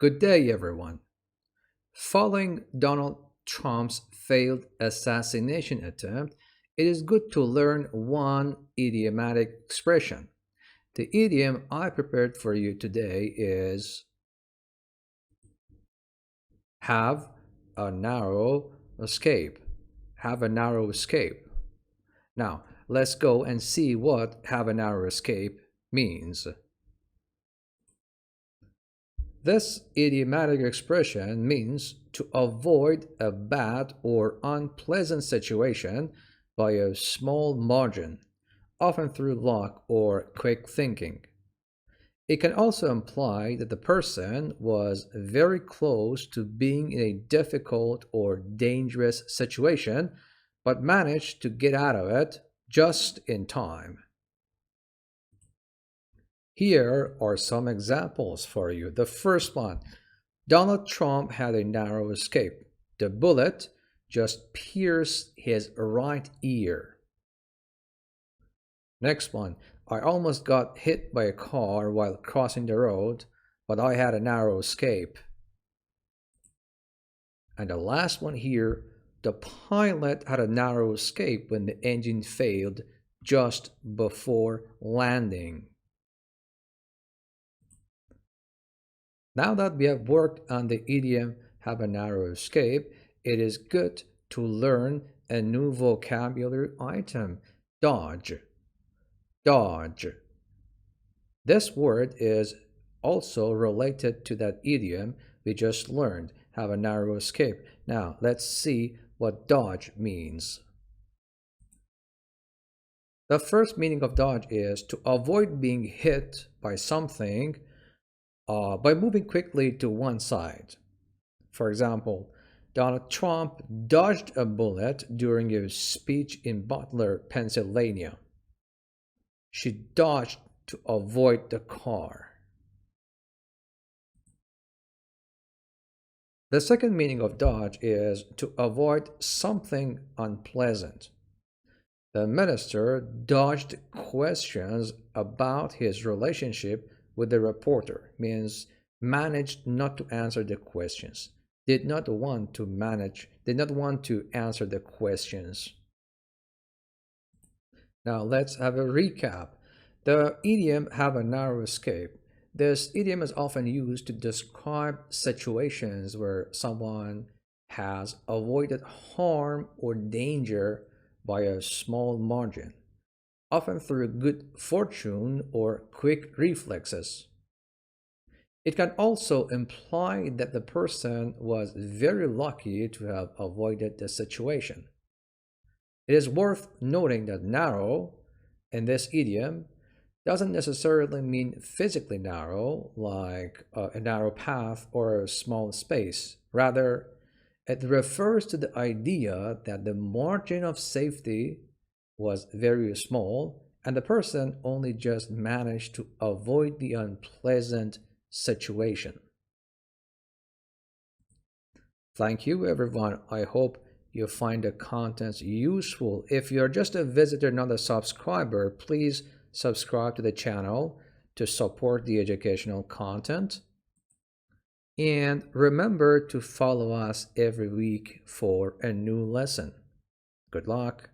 Good day, everyone. Following Donald Trump's failed assassination attempt, it is good to learn one idiomatic expression. The idiom I prepared for you today is have a narrow escape. Have a narrow escape. Now, let's go and see what have a narrow escape means. This idiomatic expression means to avoid a bad or unpleasant situation by a small margin, often through luck or quick thinking. It can also imply that the person was very close to being in a difficult or dangerous situation, but managed to get out of it just in time. Here are some examples for you. The first one, Donald Trump had a narrow escape. The bullet just pierced his right ear. Next one, I almost got hit by a car while crossing the road, but I had a narrow escape. And the last one here, the pilot had a narrow escape when the engine failed just before landing. Now that we have worked on the idiom have a narrow escape, it is good to learn a new vocabulary item, dodge. Dodge. This word is also related to that idiom we just learned, have a narrow escape. Now let's see what dodge means. The first meaning of dodge is to avoid being hit by something by moving quickly to one side. For example, Donald Trump dodged a bullet during his speech in Butler, Pennsylvania. She dodged to avoid the car. The second meaning of dodge is to avoid something unpleasant. The minister dodged questions about his relationship with the reporter, means managed not to answer the questions, did not want to answer the questions. Now let's have a recap. The idiom have a narrow escape. This idiom is often used to describe situations where someone has avoided harm or danger by a small margin, often through good fortune or quick reflexes. It can also imply that the person was very lucky to have avoided the situation. It is worth noting that narrow in this idiom doesn't necessarily mean physically narrow, like a narrow path or a small space. Rather, it refers to the idea that the margin of safety was very small and the person only just managed to avoid the unpleasant situation. Thank you, everyone. I hope you find the contents useful. If you're just a visitor, not a subscriber, please subscribe to the channel to support the educational content. And remember to follow us every week for a new lesson. Good luck.